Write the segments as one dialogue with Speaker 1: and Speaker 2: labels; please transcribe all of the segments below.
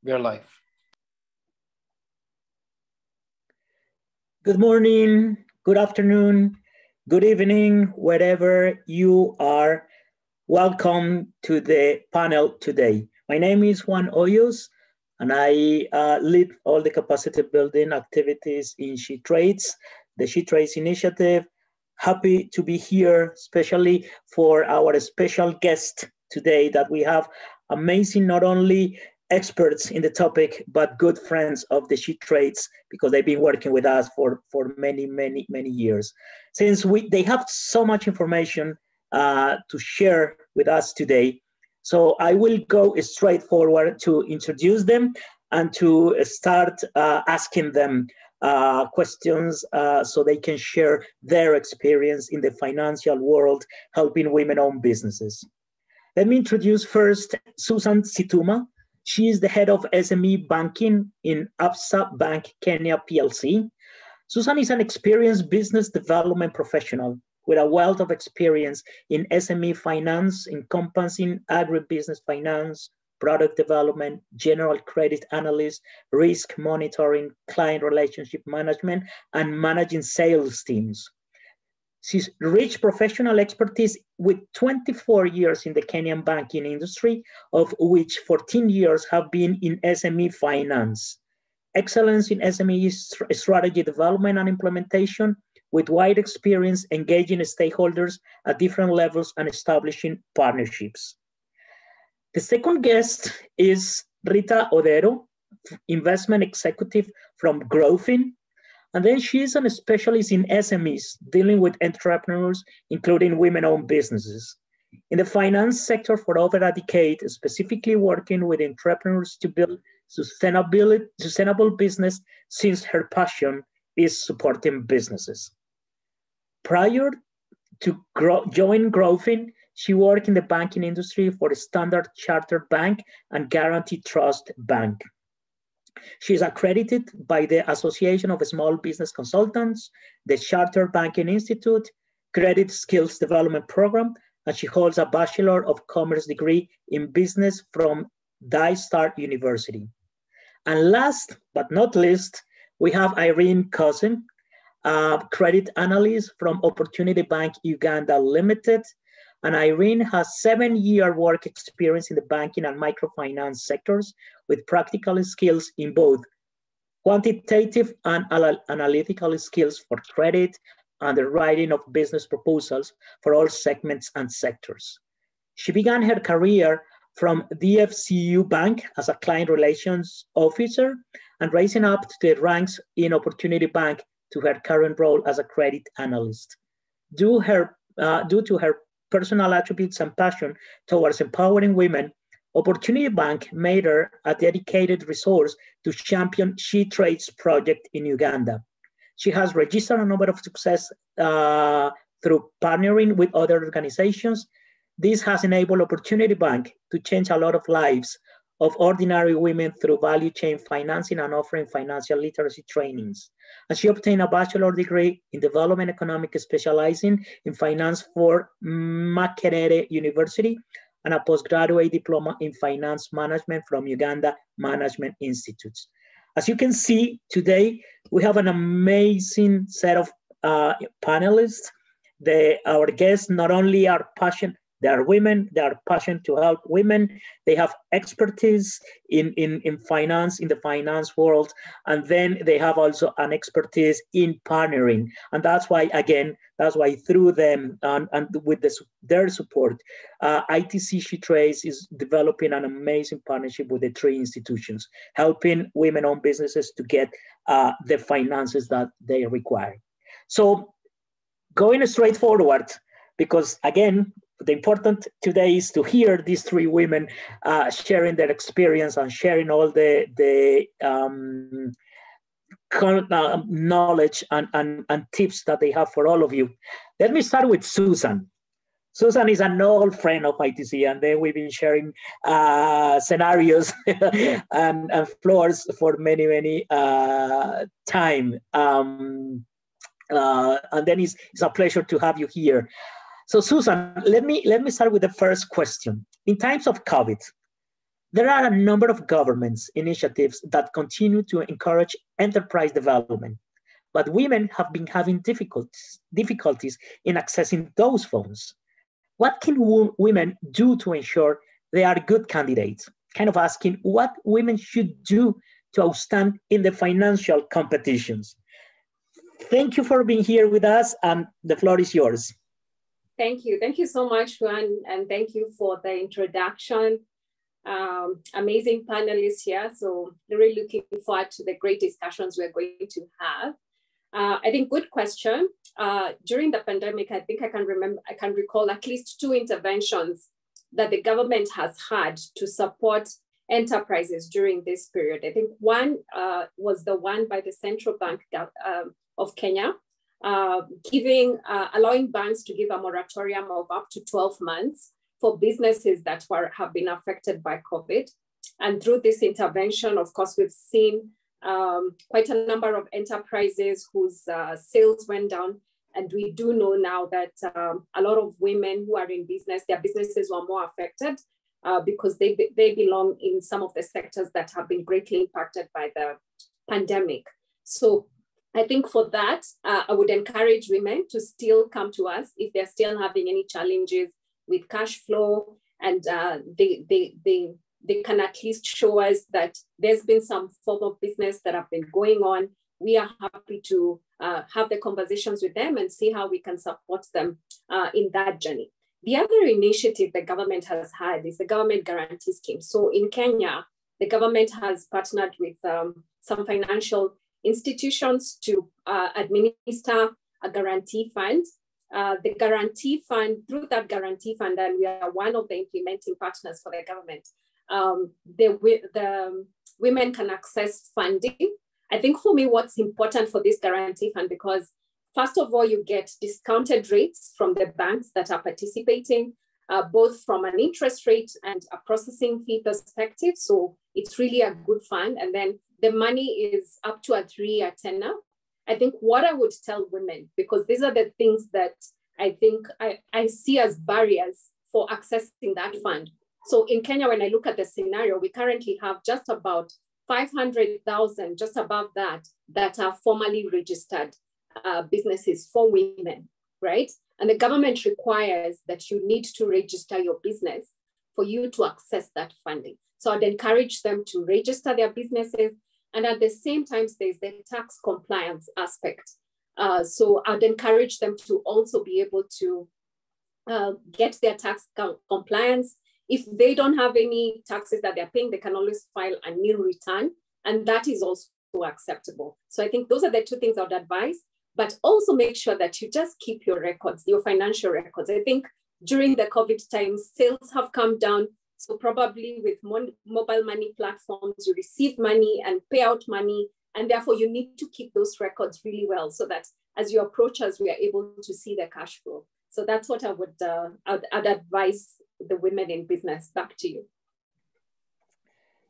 Speaker 1: We are live.
Speaker 2: Good morning, good afternoon, good evening, wherever you are. Welcome to the panel today. My name is Juan Hoyos, and I lead all the capacity building activities in SheTrades, the SheTrades initiative. Happy to be here, especially for our special guest today that we have amazing, not only experts in the topic, but good friends of the SheTrades because they've been working with us for many, many, many years. Since they have so much information to share with us today, so I will go straight forward to introduce them and to start asking them questions so they can share their experience in the financial world helping women-owned businesses. Let me introduce first Susan Situma. She is the head of SME banking in Absa Bank Kenya PLC. Susan is an experienced business development professional with a wealth of experience in SME finance, encompassing agribusiness finance, product development, general credit analyst, risk monitoring, client relationship management, and managing sales teams. She's rich professional expertise with 24 years in the Kenyan banking industry, of which 14 years have been in SME finance. Excellence in SME strategy development and implementation, with wide experience engaging stakeholders at different levels and establishing partnerships. The second guest is Rita Odero, investment executive from Growthin. And then she's a specialist in SMEs, dealing with entrepreneurs, including women-owned businesses. In the finance sector for over a decade, specifically working with entrepreneurs to build sustainable business, since her passion is supporting businesses. Prior to join Growthin, she worked in the banking industry for Standard Chartered Bank and Guarantee Trust Bank. She is accredited by the Association of Small Business Consultants, the Chartered Banking Institute, Credit Skills Development Program, and she holds a Bachelor of Commerce degree in business from Daystar University. And last but not least, we have Irene Cousin, a credit analyst from Opportunity Bank Uganda Limited. And Irene has 7-year work experience in the banking and microfinance sectors with practical skills in both quantitative and analytical skills for credit and the writing of business proposals for all segments and sectors. She began her career from DFCU Bank as a client relations officer and rising up to the ranks in Opportunity Bank to her current role as a credit analyst. Due to her personal attributes and passion towards empowering women, Opportunity Bank made her a dedicated resource to champion SheTrades project in Uganda. She has registered a number of success through partnering with other organizations. This has enabled Opportunity Bank to change a lot of lives of ordinary women through value chain financing and offering financial literacy trainings. And she obtained a bachelor degree in development economics specializing in finance for Makerere University and a postgraduate diploma in finance management from Uganda Management Institute. As you can see today, we have an amazing set of panelists. Our guests not only are passionate, they are women, they are passionate to help women, they have expertise in finance, in the finance world, and then they have also an expertise in partnering. And that's why, again, through them and with their support, ITC SheTrades is developing an amazing partnership with the 3 institutions, helping women-owned businesses to get the finances that they require. So going straight forward, because again, the important today is to hear these 3 women sharing their experience and sharing all the knowledge and tips that they have for all of you. Let me start with Susan. Susan is an old friend of ITC, and then we've been sharing scenarios and floors for many time. And then it's a pleasure to have you here. So Susan, let me start with the first question. In times of COVID, There are a number of governments initiatives that continue to encourage enterprise development, but women have been having difficulties in accessing those funds. What can women do to ensure they are good candidates? Kind of asking what women should do to outstand in the financial competitions. Thank you for being here with us, and the floor is yours.
Speaker 1: Thank you. Thank you so much, Juan, and thank you for the introduction. Amazing panelists here. So really looking forward to the great discussions we're going to have. I think good question. During the pandemic, I think I can recall at least 2 interventions that the government has had to support enterprises during this period. I think one was the one by the Central Bank of Kenya, allowing banks to give a moratorium of up to 12 months for businesses that have been affected by COVID. And through this intervention, of course, we've seen quite a number of enterprises whose sales went down. And we do know now that a lot of women who are in business, their businesses were more affected because they belong in some of the sectors that have been greatly impacted by the pandemic. So I think for that, I would encourage women to still come to us if they're still having any challenges with cash flow, and they can at least show us that there's been some form of business that have been going on. We are happy to have the conversations with them and see how we can support them in that journey. The other initiative the government has had is the government guarantee scheme. So in Kenya, the government has partnered with some financial institutions to administer a guarantee fund. The guarantee fund, through that guarantee fund, and we are one of the implementing partners for the government, the women can access funding. I think for me, what's important for this guarantee fund, because first of all, you get discounted rates from the banks that are participating, both from an interest rate and a processing fee perspective. So it's really a good fund. And then the money is up to a 3-year tenure. I think what I would tell women, because these are the things that I think I see as barriers for accessing that fund. So in Kenya, when I look at the scenario, we currently have just about 500,000, just above that are formally registered businesses for women, right? And the government requires that you need to register your business for you to access that funding. So I'd encourage them to register their businesses. And at the same time, there's the tax compliance aspect. So I'd encourage them to also be able to get their tax compliance. If they don't have any taxes that they're paying, they can always file a nil return. And that is also acceptable. So I think those are the 2 things I would advise, but also make sure that you just keep your records, your financial records. I think during the COVID times, sales have come down. So probably with mobile money platforms, you receive money and pay out money. And therefore you need to keep those records really well so that as you approach us, we are able to see the cash flow. So that's what I would I'd advise the women in business. Back to you.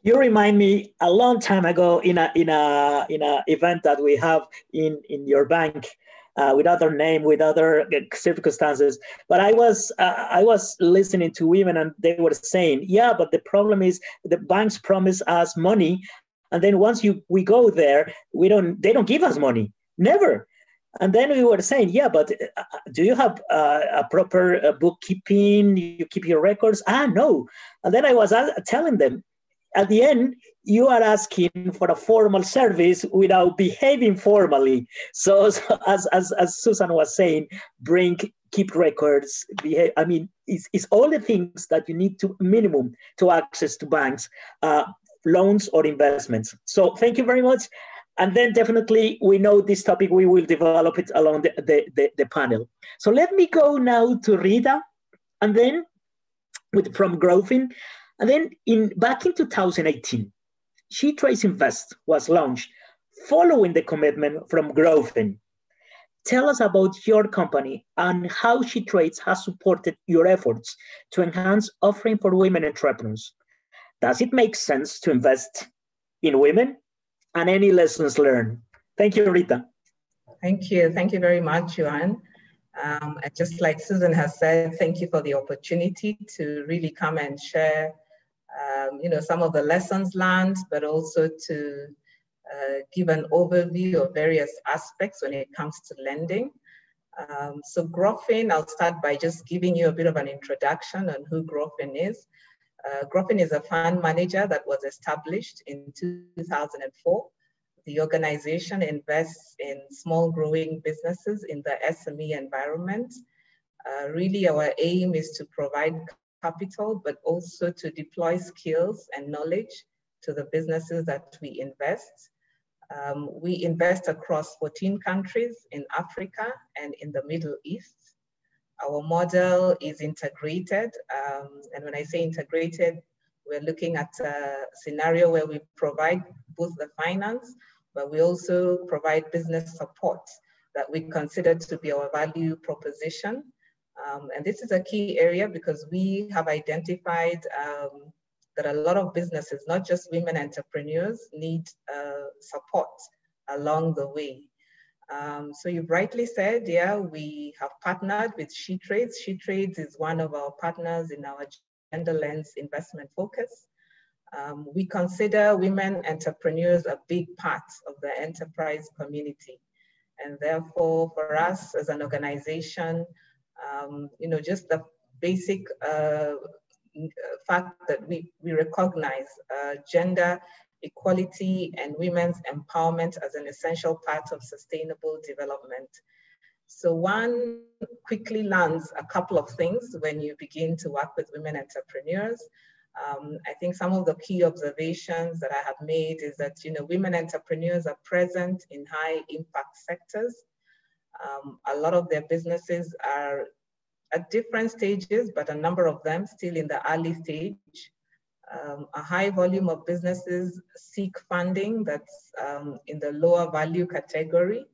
Speaker 2: You remind me a long time ago in a event that we have in your bank with other name, with other circumstances. But I was listening to women and they were saying, yeah, but the problem is the banks promise us money, and then once we go there, they don't give us money, never. And then we were saying, yeah, but do you have a proper bookkeeping? You keep your records? No. And then I was telling them, at the end, you are asking for a formal service without behaving formally. So as Susan was saying, keep records. I mean, it's all the things that you need to minimum to access to banks, loans or investments. So thank you very much. And then definitely we know this topic, we will develop it along the panel. So let me go now to Rita, and then from Growing. And then back in 2018, SheTrades Invest was launched following the commitment from Growing. Tell us about your company and how SheTrades has supported your efforts to enhance offering for women entrepreneurs. Does it make sense to invest in women? And any lessons learned? Thank you, Rita.
Speaker 3: Thank you. Thank you very much, Johan. Just like Susan has said, thank you for the opportunity to really come and share some of the lessons learned, but also to give an overview of various aspects when it comes to lending. So Grofin, I'll start by just giving you a bit of an introduction on who Grofin is. Grofin is a fund manager that was established in 2004. The organization invests in small growing businesses in the SME environment. Really, our aim is to provide capital, but also to deploy skills and knowledge to the businesses that we invest. We invest across 14 countries in Africa and in the Middle East. Our model is integrated. And when I say integrated, we're looking at a scenario where we provide both the finance, but we also provide business support that we consider to be our value proposition. And this is a key area because we have identified that a lot of businesses, not just women entrepreneurs, need support along the way. So you rightly said, yeah, we have partnered with SheTrades. SheTrades is one of our partners in our gender lens investment focus. We consider women entrepreneurs a big part of the enterprise community. And therefore, for us as an organization, just the basic fact that we recognize gender equality and women's empowerment as an essential part of sustainable development. So one quickly learns a couple of things when you begin to work with women entrepreneurs. I think some of the key observations that I have made is that women entrepreneurs are present in high impact sectors. A lot of their businesses are at different stages, but a number of them still in the early stage. A high volume of businesses seek funding that's in the lower value category,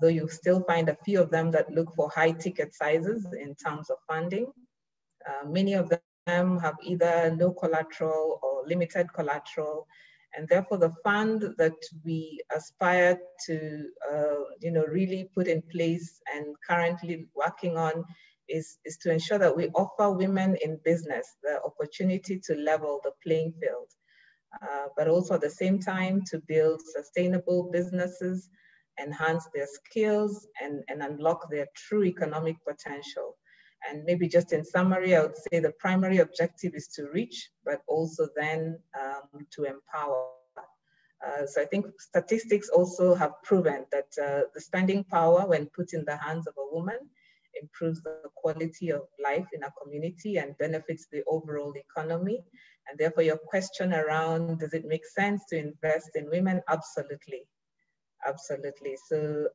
Speaker 3: though you still find a few of them that look for high ticket sizes in terms of funding. Many of them have either no collateral or limited collateral, and therefore the fund that we aspire to really put in place and currently working on is to ensure that we offer women in business the opportunity to level the playing field, but also at the same time to build sustainable businesses, enhance their skills, and unlock their true economic potential. And maybe just in summary, I would say the primary objective is to reach, but also then to empower. So I think statistics also have proven that the spending power, when put in the hands of a woman, improves the quality of life in a community and benefits the overall economy. And therefore your question around, does it make sense to invest in women? Absolutely, absolutely. So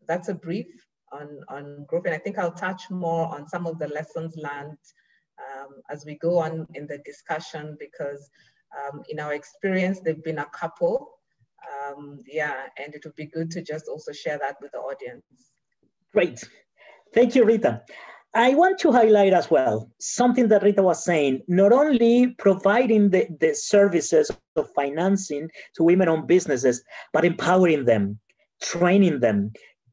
Speaker 3: that's a brief on growth. And I think I'll touch more on some of the lessons learned as we go on in the discussion, because in our experience, there've been a couple. And it would be good to just also share that with the audience.
Speaker 2: Great. Thank you, Rita. I want to highlight as well something that Rita was saying, not only providing the services of financing to women-owned businesses, but empowering them, training them,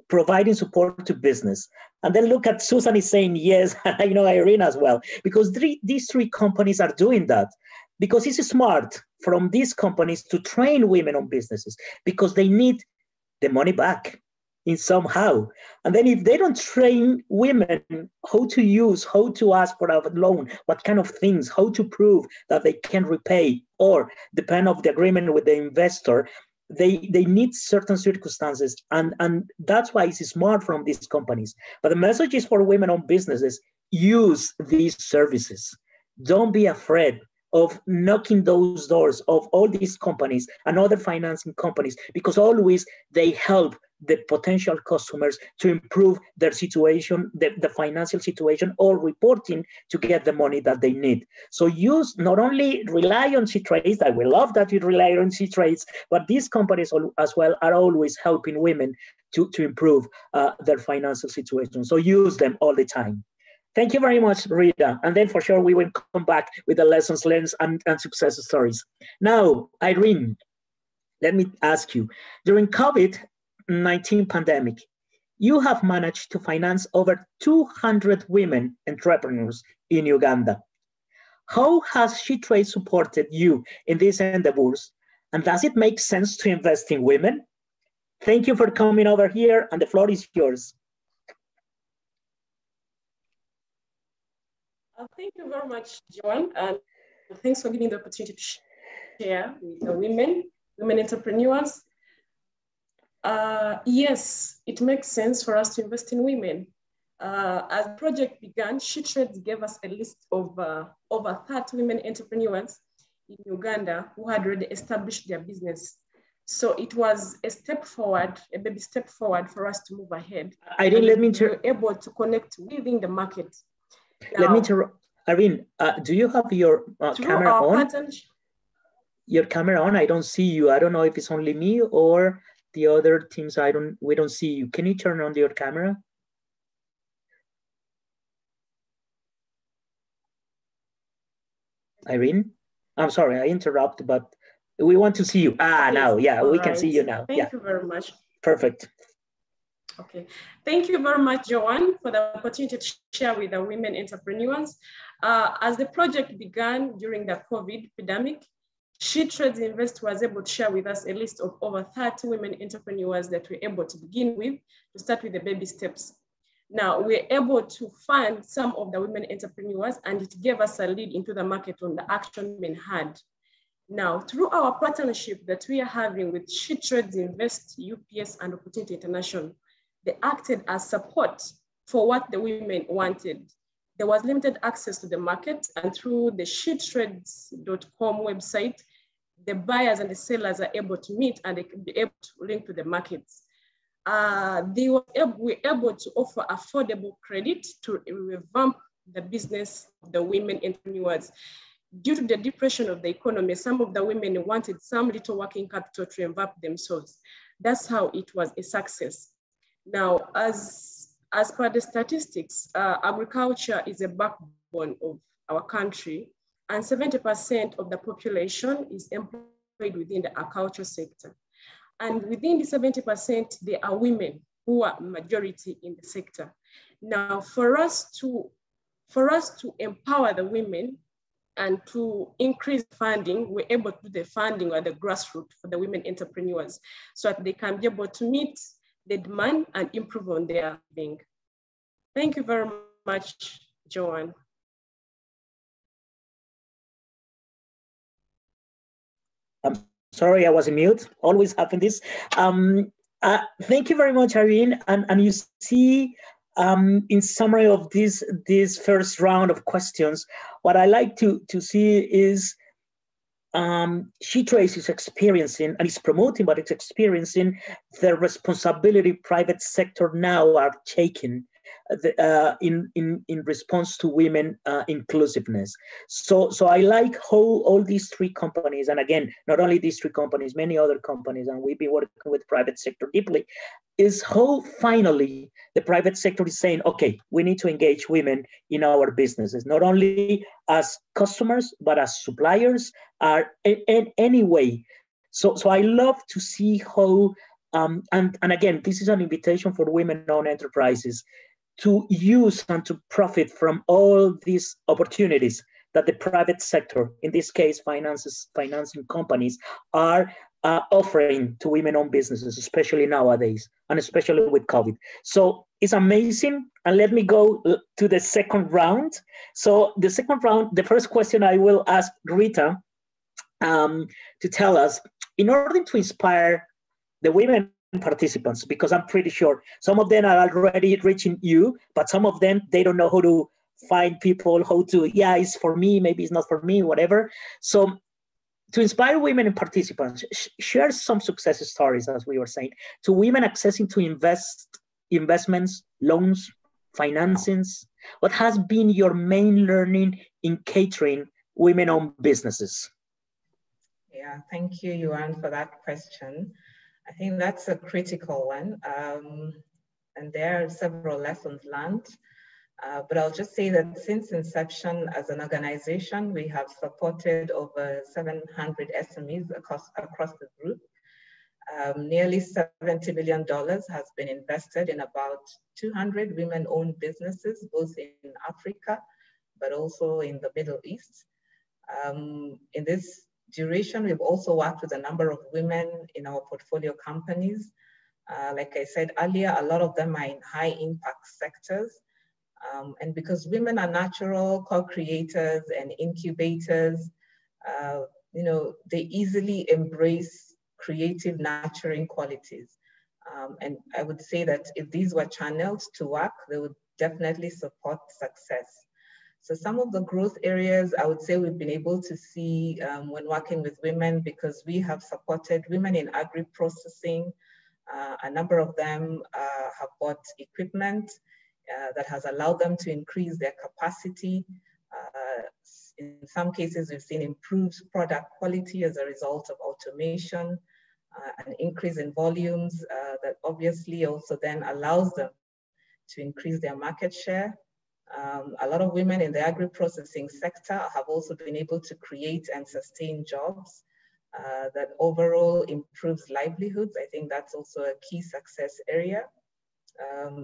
Speaker 2: providing support to business. And then look at Susan is saying yes, I know Irene as well, because these three companies are doing that. Because it's smart from these companies to train women-owned businesses because they need the money back in somehow. And then if they don't train women how to use, how to ask for a loan, what kind of things, how to prove that they can repay, or depend on the agreement with the investor, they need certain circumstances. And that's why it's smart from these companies. But the message is for women-owned businesses, use these services. Don't be afraid of knocking those doors of all these companies and other financing companies, because always they help the potential customers to improve their situation, the financial situation, or reporting to get the money that they need. So use, not only rely on SheTrades, I will love that you rely on SheTrades, but these companies as well are always helping women to improve their financial situation. So use them all the time. Thank you very much, Rita. And then for sure, we will come back with the lessons learned and success stories. Now, Irene, let me ask you, during COVID-19 pandemic, you have managed to finance over 200 women entrepreneurs in Uganda. How has SheTrades supported you in these endeavors? And does it make sense to invest in women? Thank you for coming over here, and the floor is yours.
Speaker 4: Thank you very much, Joan, and thanks for giving the opportunity to share with the women entrepreneurs. Yes, it makes sense for us to invest in women. As the project began, SheTrades gave us a list of over 30 women entrepreneurs in Uganda who had already established their business. So it was a step forward, a baby step forward for us to move ahead. We were able to connect within the market. Now,
Speaker 2: let me interrupt. Irene, do you have your camera on? Your camera on? I don't see you. I don't know if it's only me or the other teams. We don't see you. Can you turn on your camera? Irene? I'm sorry, I interrupt, but we want to see you. Now, yeah, we can see you now.
Speaker 4: Thank you very much.
Speaker 2: Perfect.
Speaker 4: Okay, thank you very much, Joanne, for the opportunity to share with the women entrepreneurs. As the project began during the COVID pandemic, SheTrades Invest was able to share with us a list of over 30 women entrepreneurs that we're able to begin with, to start with the baby steps. Now, we're able to fund some of the women entrepreneurs, and it gave us a lead into the market on the action women had. Now, through our partnership that we are having with SheTrades Invest, UPS, and Opportunity International, they acted as support for what the women wanted. There was limited access to the market, and through the SheTrades.com website, the buyers and the sellers are able to meet and they can be able to link to the markets. They were able to offer affordable credit to revamp the business of the women entrepreneurs. Due to the depression of the economy, some of the women wanted some little working capital to revamp themselves. That's how it was a success. Now, as per the statistics, agriculture is a backbone of our country, and 70% of the population is employed within the agriculture sector. And within the 70%, there are women who are majority in the sector. Now, for us to empower the women and to increase funding, we're able to do the funding at the grassroots for the women entrepreneurs so that they can be able to meet the demand and improve on their living. Thank you very much, Joanne.
Speaker 2: I'm sorry, I was on mute. Always happen this. Thank you very much, Irene. And you see, in summary of this first round of questions, what I like to see is SheTrades is experiencing, and it's promoting, but it's experiencing the responsibility private sector now are taking in response to women inclusiveness. So I like how all these three companies, and again, not only these three companies, many other companies, and we've been working with private sector deeply, is how finally the private sector is saying, okay, we need to engage women in our businesses, not only as customers, but as suppliers, in any way. So I love to see how, and again, this is an invitation for women-owned enterprises to use and to profit from all these opportunities that the private sector, in this case, financing companies, are offering to women-owned businesses, especially nowadays, and especially with COVID. So it's amazing. And let me go to the second round. So the second round, the first question I will ask Rita to tell us, in order to inspire the women participants, because I'm pretty sure some of them are already reaching you, but some of them, they don't know how to find people, how to, yeah, it's for me, maybe it's not for me, whatever. So to inspire women and participants, share some success stories, as we were saying, to women accessing to investments, loans, financings. What has been your main learning in catering women-owned businesses?
Speaker 3: Yeah, thank you, Johan, for that question. I think that's a critical one. And there are several lessons learned. But I'll just say that since inception as an organization, we have supported over 700 SMEs across the group. Nearly $70 million has been invested in about 200 women-owned businesses, both in Africa, but also in the Middle East. In this duration, we've also worked with a number of women in our portfolio companies. Like I said earlier, a lot of them are in high impact sectors. And because women are natural co-creators and incubators, they easily embrace creative nurturing qualities. And I would say that if these were channeled to work, they would definitely support success. So some of the growth areas I would say we've been able to see when working with women, because we have supported women in agri-processing. A number of them have bought equipment that has allowed them to increase their capacity. In some cases, we've seen improved product quality as a result of automation, an increase in volumes that obviously also then allows them to increase their market share. A lot of women in the agri-processing sector have also been able to create and sustain jobs that overall improves livelihoods. I think that's also a key success area.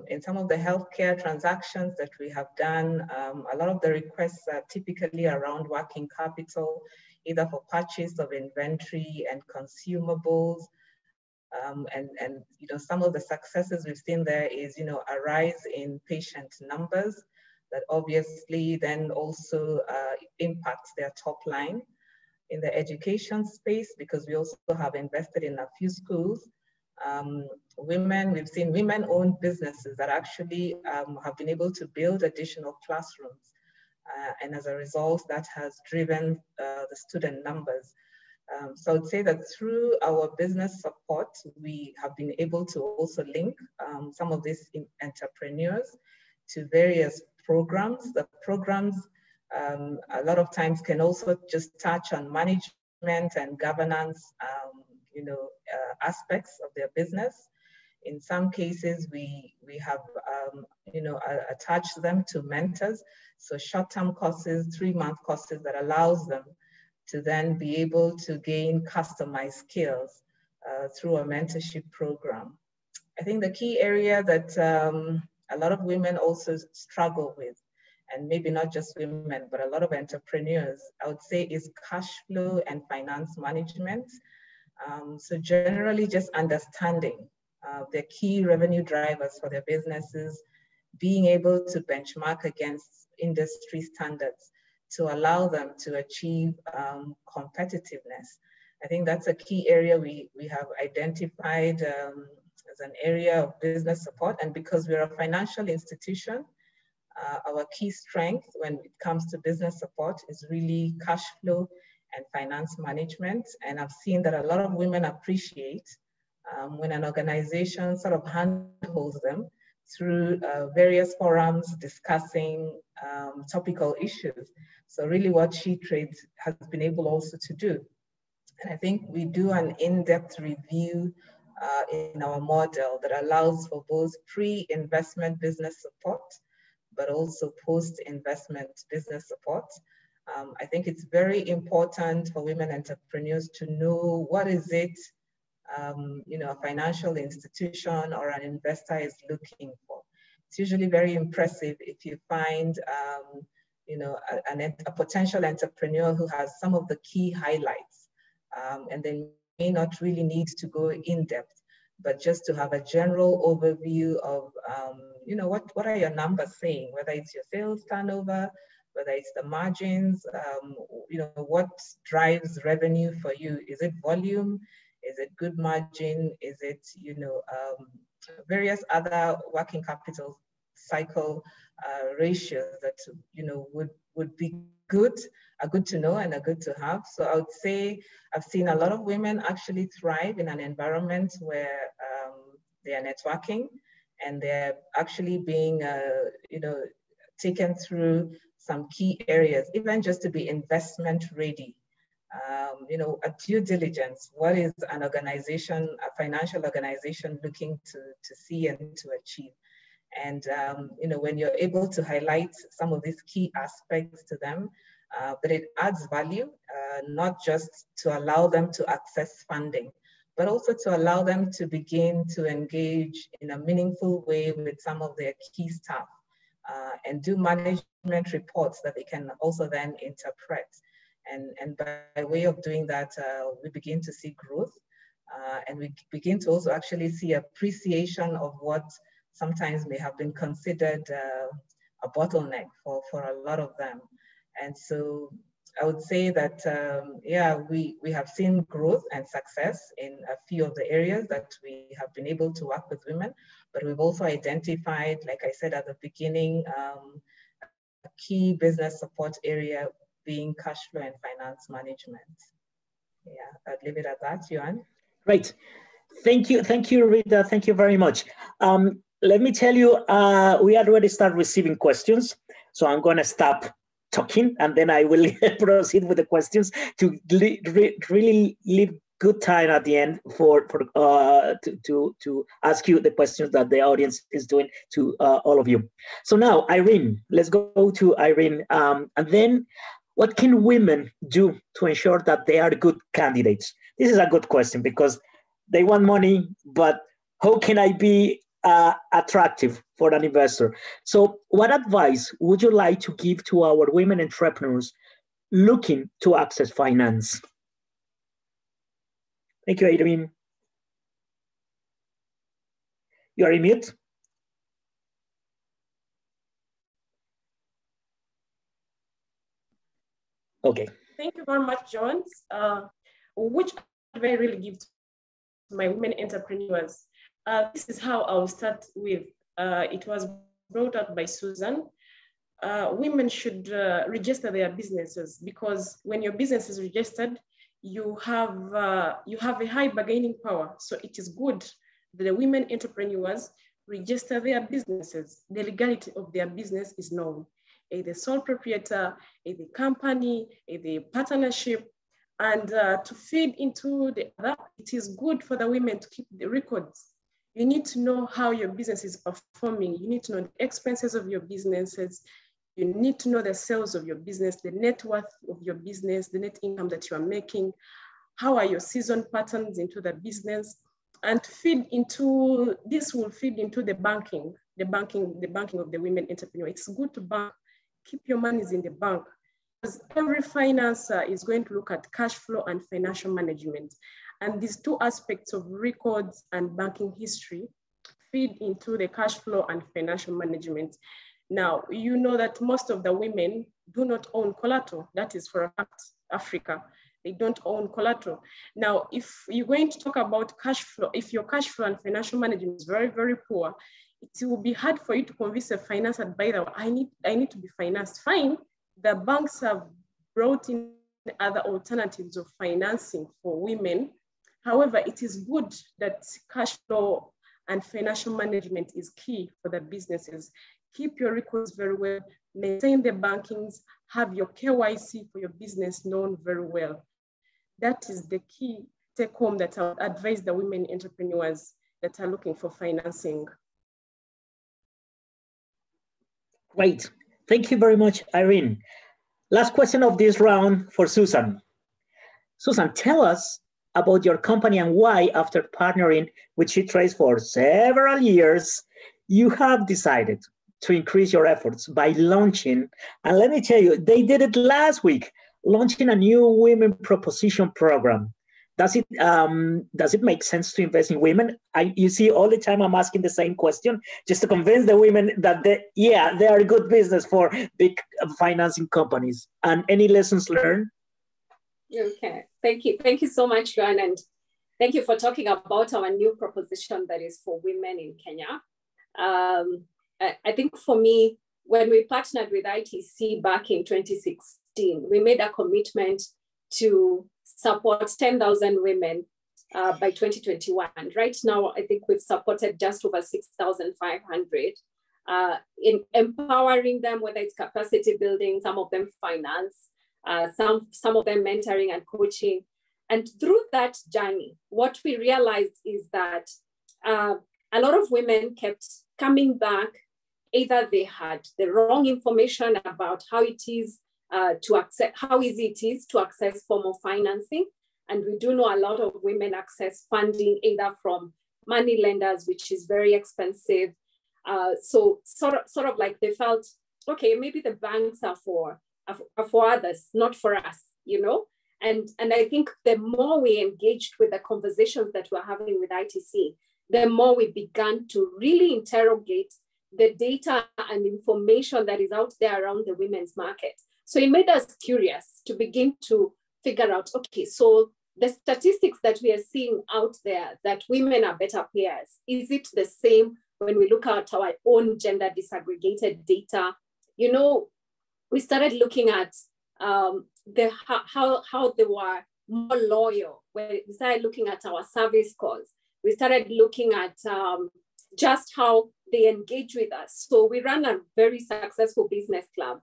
Speaker 3: In some of the healthcare transactions that we have done, a lot of the requests are typically around working capital, either for purchase of inventory and consumables. And some of the successes we've seen there is, a rise in patient numbers that obviously then also impacts their top line. In the education space, because we also have invested in a few schools, we've seen women-owned businesses that actually have been able to build additional classrooms. And as a result, that has driven the student numbers. So I would say that through our business support, we have been able to also link some of these entrepreneurs to various programs. The programs a lot of times can also just touch on management and governance aspects of their business. In some cases, we have attached them to mentors. So short-term courses, 3-month courses that allows them to then be able to gain customized skills through a mentorship program. I think the key area that a lot of women also struggle with, and maybe not just women, but a lot of entrepreneurs, I would say, is cash flow and finance management. So generally just understanding their key revenue drivers for their businesses, being able to benchmark against industry standards to allow them to achieve competitiveness. I think that's a key area we have identified as an area of business support. And because we're a financial institution, our key strength when it comes to business support is really cash flow and finance management. And I've seen that a lot of women appreciate when an organization sort of handholds them through various forums discussing topical issues. So really what SheTrades has been able also to do. And I think we do an in-depth review in our model that allows for both pre-investment business support, but also post-investment business support. I think it's very important for women entrepreneurs to know what is it a financial institution or an investor is looking for. It's usually very impressive if you find a potential entrepreneur who has some of the key highlights, and they may not really need to go in depth, but just to have a general overview of what are your numbers saying, whether it's your sales turnover, whether it's the margins, what drives revenue for you. Is it volume? Is it good margin? Is it, various other working capital cycle ratios that, would be good, are good to know and are good to have. So I would say I've seen a lot of women actually thrive in an environment where they are networking and they're actually being, taken through some key areas, even just to be investment ready. A due diligence, what is an organization, a financial organization looking to see and to achieve? And, when you're able to highlight some of these key aspects to them, that it adds value, not just to allow them to access funding, but also to allow them to begin to engage in a meaningful way with some of their key staff and do management reports that they can also then interpret. And by way of doing that, we begin to see growth. And we begin to also actually see appreciation of what sometimes may have been considered a bottleneck for a lot of them. And so I would say that, yeah, we have seen growth and success in a few of the areas that we have been able to work with women, but we've also identified, like I said at the beginning, a key business support area being cash flow and finance management. Yeah, I'd leave it at that, Johan.
Speaker 2: Great. Thank you, Rita. Thank you very much. Let me tell you, we already start receiving questions, so I'm going to stop talking, and then I will proceed with the questions to really leave good time at the end to ask you the questions that the audience is doing to all of you. So now, Irene, let's go to Irene, and then what can women do to ensure that they are good candidates? This is a good question because they want money, but how can I be attractive for an investor? So what advice would you like to give to our women entrepreneurs looking to access finance? Thank you, Irene. You are in mute. Okay.
Speaker 4: Thank you very much, John. Which advice I really give to my women entrepreneurs? This is how I'll start with. It was brought up by Susan. Women should register their businesses, because when your business is registered, you have a high bargaining power. So it is good that the women entrepreneurs register their businesses. The legality of their business is known. Either sole proprietor, either company, either partnership, and to feed into the other, it is good for the women to keep the records. You need to know how your business is performing. You need to know the expenses of your businesses. You need to know the sales of your business, the net worth of your business, the net income that you are making. How are your season patterns into the business? And feed into, this will feed into the banking of the women entrepreneur. It's good to bank. Keep your monies in the bank, because every financer is going to look at cash flow and financial management. And these two aspects of records and banking history feed into the cash flow and financial management. Now, you know that most of the women do not own collateral. That is for a fact, Africa. They don't own collateral. Now, if you're going to talk about cash flow, if your cash flow and financial management is very, very poor, it will be hard for you to convince a finance advisor, I need to be financed. Fine, the banks have brought in other alternatives of financing for women. However, it is good that cash flow and financial management is key for the businesses. Keep your records very well, maintain the bankings, have your KYC for your business known very well. That is the key take home that I would advise the women entrepreneurs that are looking for financing.
Speaker 2: Great. Thank you very much, Irene. Last question of this round for Susan. Susan, tell us about your company and why, after partnering with SheTrades for several years, you have decided to increase your efforts by launching, and let me tell you, they did it last week, launching a new women proposition program. Does it make sense to invest in women? You see, all the time I'm asking the same question just to convince the women that they are a good business for big financing companies. And any lessons learned?
Speaker 1: Okay, thank you so much, Joan, and thank you for talking about our new proposition that is for women in Kenya. I think for me, when we partnered with ITC back in 2016, we made a commitment to support 10,000 women by 2021. Right now, I think we've supported just over 6,500 in empowering them, whether it's capacity building, some of them finance, some of them mentoring and coaching. And through that journey, what we realized is that a lot of women kept coming back. Either they had the wrong information about how it is how easy it is to access formal financing. And we do know a lot of women access funding either from money lenders, which is very expensive. So sort of like they felt, okay, maybe the banks are for others, not for us. you know? And I think the more we engaged with the conversations that we're having with ITC, the more we began to really interrogate the data and information that is out there around the women's market. So it made us curious to begin to figure out, okay, so the statistics that we are seeing out there that women are better payers, is it the same when we look at our own gender disaggregated data? You know, we started looking at how they were more loyal. We started looking at our service scores. We started looking at just how they engage with us. So we ran a very successful business club,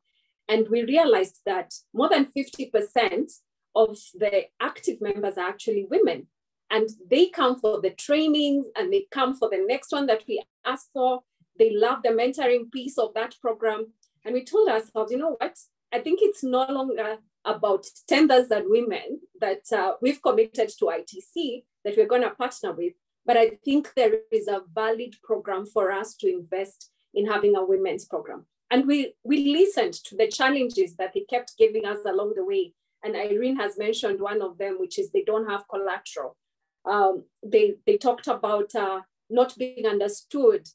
Speaker 1: and we realized that more than 50% of the active members are actually women. And they come for the trainings, and they come for the next one that we ask for. They love the mentoring piece of that program. And we told ourselves, you know what? I think it's no longer about tenders and women that we've committed to ITC that we're going to partner with. But I think there is a valid program for us to invest in having a women's program. And we listened to the challenges that they kept giving us along the way. And Irene has mentioned one of them, which is they don't have collateral. They talked about not being understood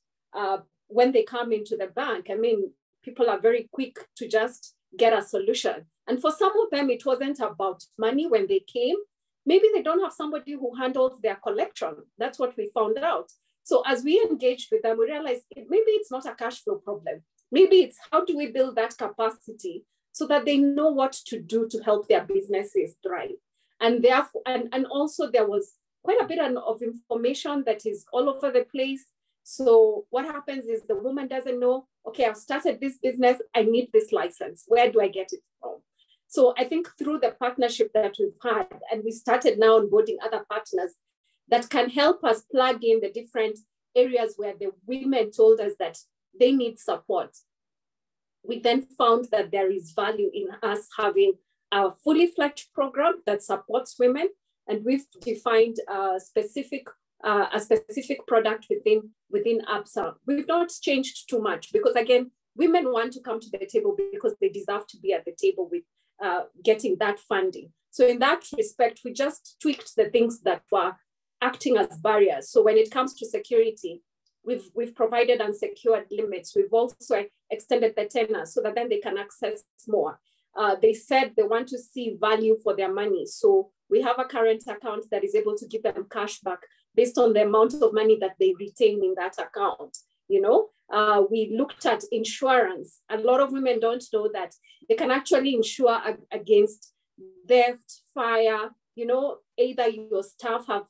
Speaker 1: when they come into the bank. I mean, people are very quick to just get a solution. And for some of them, it wasn't about money when they came. Maybe they don't have somebody who handles their collection. That's what we found out. So as we engaged with them, we realized maybe it's not a cash flow problem. Maybe it's how do we build that capacity so that they know what to do to help their businesses thrive. And therefore, and also there was quite a bit of information that is all over the place. So what happens is the woman doesn't know, okay, I've started this business, I need this license. Where do I get it from? So I think through the partnership that we've had, and we started now onboarding other partners that can help us plug in the different areas where the women told us that they need support. We then found that there is value in us having a fully fledged program that supports women. And we've defined a specific product within ABSA. We've not changed too much because again, women want to come to the table because they deserve to be at the table with getting that funding. So in that respect, we just tweaked the things that were acting as barriers. So when it comes to security, we've provided unsecured limits. We've also extended the tenor so that then they can access more. They said they want to see value for their money. So we have a current account that is able to give them cash back based on the amount of money that they retain in that account. You know, we looked at insurance. A lot of women don't know that they can actually insure against theft, fire. You know, either your staff have,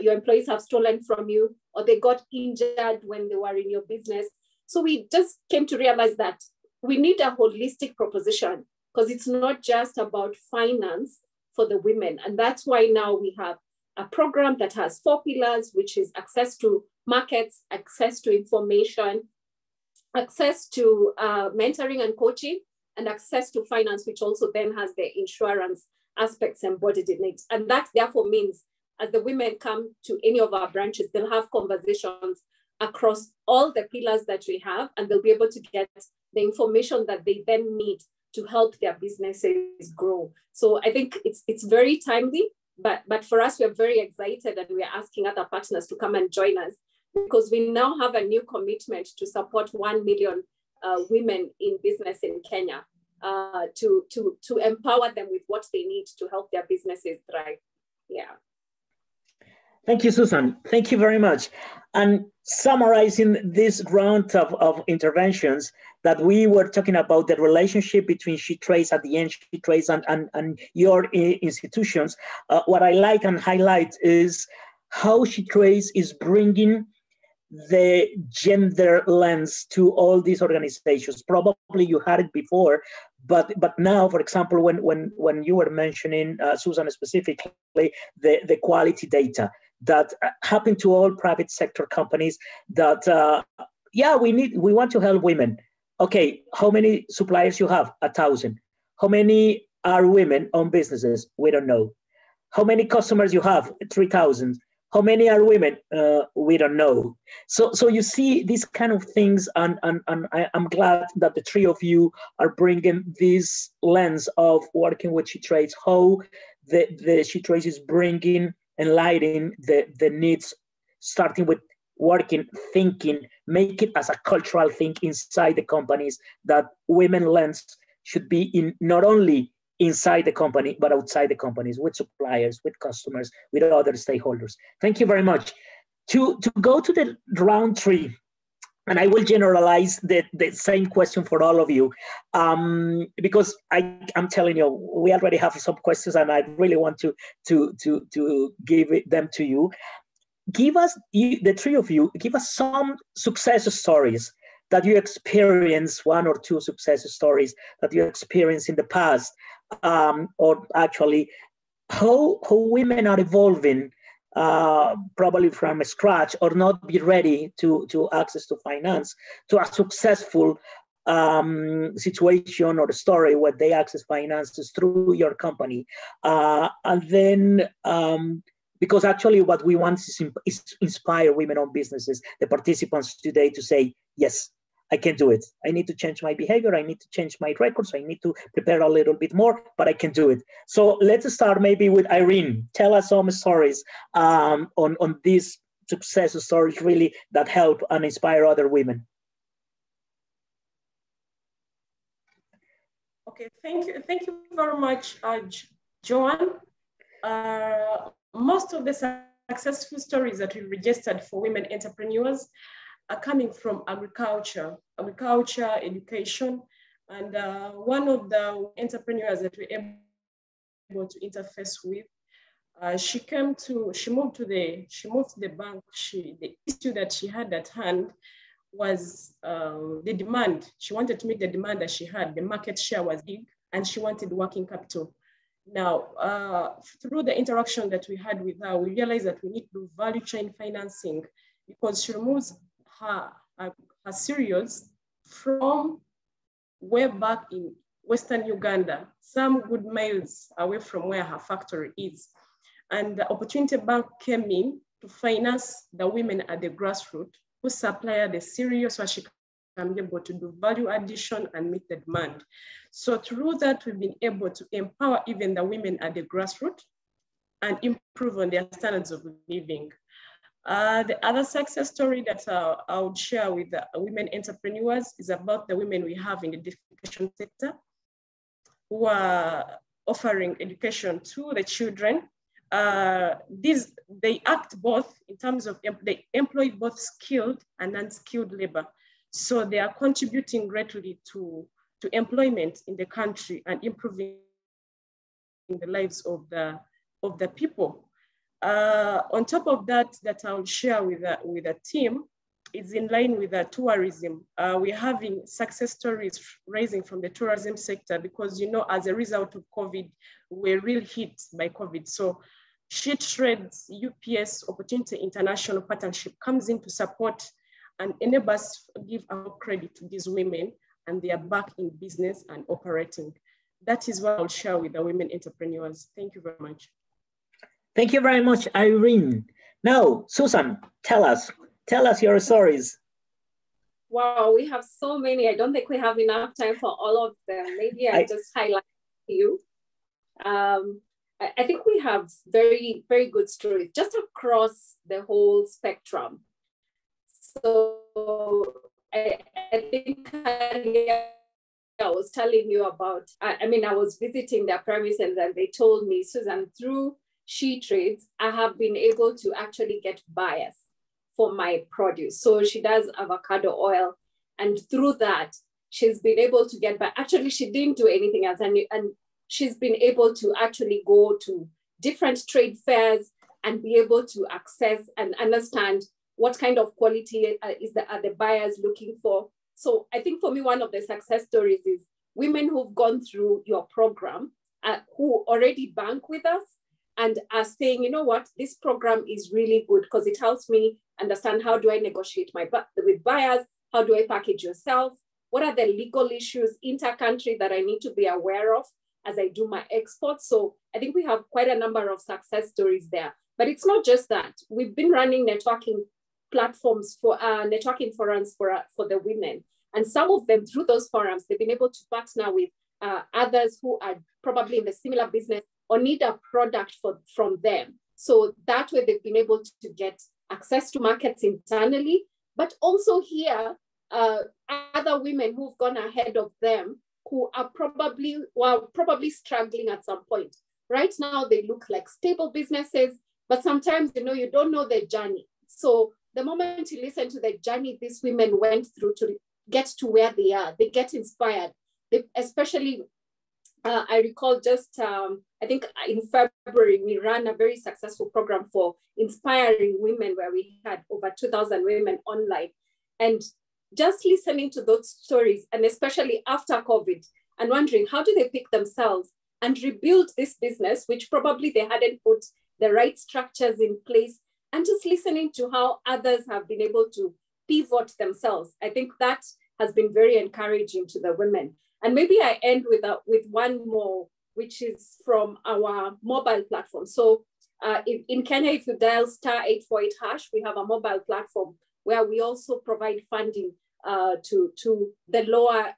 Speaker 1: your employees have stolen from you, or they got injured when they were in your business. So we just came to realize that we need a holistic proposition because it's not just about finance for the women. And that's why now we have a program that has 4 pillars, which is access to markets, access to information, access to mentoring and coaching, and access to finance, which also then has the insurance aspects embodied in it. And that therefore means as the women come to any of our branches, they'll have conversations across all the pillars that we have, and they'll be able to get the information that they then need to help their businesses grow. So I think it's very timely, but for us, we're very excited and we're asking other partners to come and join us because we now have a new commitment to support 1 million women in business in Kenya to empower them with what they need to help their businesses thrive. Yeah.
Speaker 2: Thank you, Susan. Thank you very much. And summarizing this round of interventions that we were talking about the relationship between SheTrades at the end, SheTrades and your institutions, what I like and highlight is how SheTrades is bringing the gender lens to all these organizations. Probably you had it before, but now, for example, when you were mentioning, Susan, specifically, the quality data that happen to all private sector companies that, yeah, we want to help women. Okay, how many suppliers you have? 1,000. How many are women-owned businesses? We don't know. How many customers you have? 3,000. How many are women? We don't know. So you see these kind of things, and I'm glad that the three of you are bringing this lens of working with SheTrades, how the SheTrades is bringing and lighting the needs, starting with working, thinking, make it as a cultural thing inside the companies, that women lens should be in not only inside the company, but outside the companies, with suppliers, with customers, with other stakeholders. Thank you very much. To go to the round three, and I will generalize the same question for all of you, because I'm telling you, we already have some questions, and I really want to give them to you. Give us, the three of you, give us some success stories that you experience, one or two success stories that you experienced in the past, or actually how women are evolving, probably from scratch, or not be ready to access to finance, to a successful situation or story where they access finances through your company. And then, because actually what we want is inspire women-owned businesses, the participants today, to say, yes, I can do it. I need to change my behavior. I need to change my records. I need to prepare a little bit more, but I can do it. So let's start maybe with Irene. Tell us some stories on these success stories really that help and inspire other women.
Speaker 4: Okay, thank you very much, Joan. Most of the successful stories that we registered for women entrepreneurs are coming from agriculture, education, and one of the entrepreneurs that we were able to interface with, she moved to the bank. The issue that she had at hand was the demand. She wanted to meet the demand that she had. The market share was big, and she wanted working capital. Now, through the interaction that we had with her, we realized that we need to do value chain financing, because she removes her cereals from way back in Western Uganda, some good miles away from where her factory is. And the Opportunity Bank came in to finance the women at the grassroots who supply the cereals, so she can be able to do value addition and meet the demand. So through that, we've been able to empower even the women at the grassroots and improve on their standards of living. The other success story that I would share with the women entrepreneurs is about the women we have in the education sector who are offering education to the children. They act both in terms of, they employ both skilled and unskilled labor. So they are contributing greatly to employment in the country and improving the lives of the people. On top of that I'll share with the team is in line with the tourism. We're having success stories rising from the tourism sector because, you know, as a result of COVID, we're really hit by COVID. So SheTrades UPS Opportunity International Partnership comes in to support and enable us to give our credit to these women, and they are back in business and operating. That is what I'll share with the women entrepreneurs. Thank you very much.
Speaker 2: Thank you very much, Irene. Now, Susan, tell us your stories.
Speaker 1: Wow, we have so many. I don't think we have enough time for all of them. Maybe I just highlight a few. I think we have very, very good stories just across the whole spectrum. So I think I was telling you about, I was visiting their premises and they told me, Susan, through SheTrades, I have been able to actually get buyers for my produce. So she does avocado oil, and through that, she's been able to get back. Actually, she didn't do anything else, and she's been able to actually go to different trade fairs and be able to access and understand what kind of quality are the buyers looking for. So I think for me, one of the success stories is women who've gone through your program, who already bank with us and are saying, you know what, this program is really good because it helps me understand how do I negotiate with buyers, how do I package yourself, what are the legal issues inter-country that I need to be aware of as I do my exports. So I think we have quite a number of success stories there. But it's not just that. We've been running networking platforms for networking forums for the women. And some of them, through those forums, they've been able to partner with others who are probably in the similar business or need a product from them. So that way they've been able to get access to markets internally, but also here, other women who've gone ahead of them who are probably struggling at some point. Right now, they look like stable businesses, but sometimes, you don't know their journey. So the moment you listen to the journey these women went through to get to where they are, they get inspired. Especially, I recall just, I think in February, we ran a very successful program for inspiring women where we had over 2,000 women online. And just listening to those stories, and especially after COVID, and wondering how do they pick themselves and rebuild this business, which probably they hadn't put the right structures in place, and just listening to how others have been able to pivot themselves. I think that has been very encouraging to the women. And maybe I end with one more, which is from our mobile platform. So in Kenya, if you dial *848#, we have a mobile platform where we also provide funding to the lower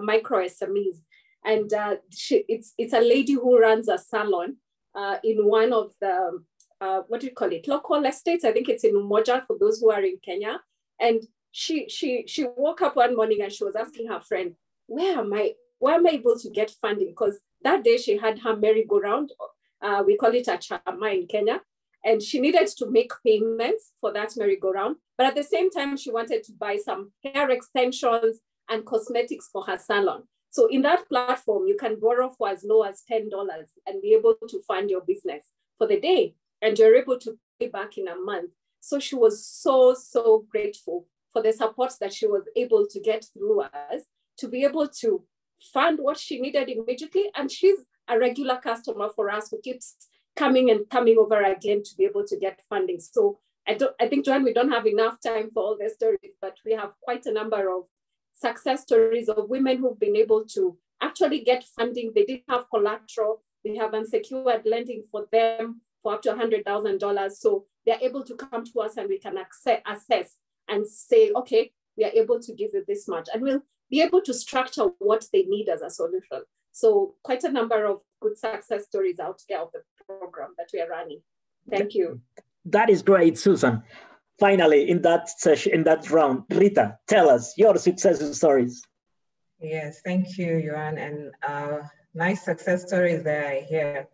Speaker 1: micro SMEs. And it's a lady who runs a salon in one of the, what do you call it, local estates. I think it's in Umoja for those who are in Kenya. And she woke up one morning and she was asking her friend, where am I able to get funding? Because that day she had her merry-go-round, we call it a chama in Kenya, and she needed to make payments for that merry-go-round. But at the same time, she wanted to buy some hair extensions and cosmetics for her salon. So in that platform, you can borrow for as low as $10 and be able to fund your business for the day. And you're able to pay back in a month. So she was so grateful for the support that she was able to get through us to be able to fund what she needed immediately. And she's a regular customer for us who keeps coming over again to be able to get funding. So I think, Joanne, we don't have enough time for all the stories, but we have quite a number of success stories of women who've been able to actually get funding. They didn't have collateral. We have unsecured lending for them for up to $100,000. So they're able to come to us and we can assess and say, okay, we are able to give you this much. And we'll be able to structure what they need as a solution. So quite a number of good success stories out there of the program that we are running. Thank you.
Speaker 2: That is great, Susan. Finally, in that session, in that round, Rita, tell us your success stories.
Speaker 3: Yes, thank you, Johan. And nice success stories there I hear.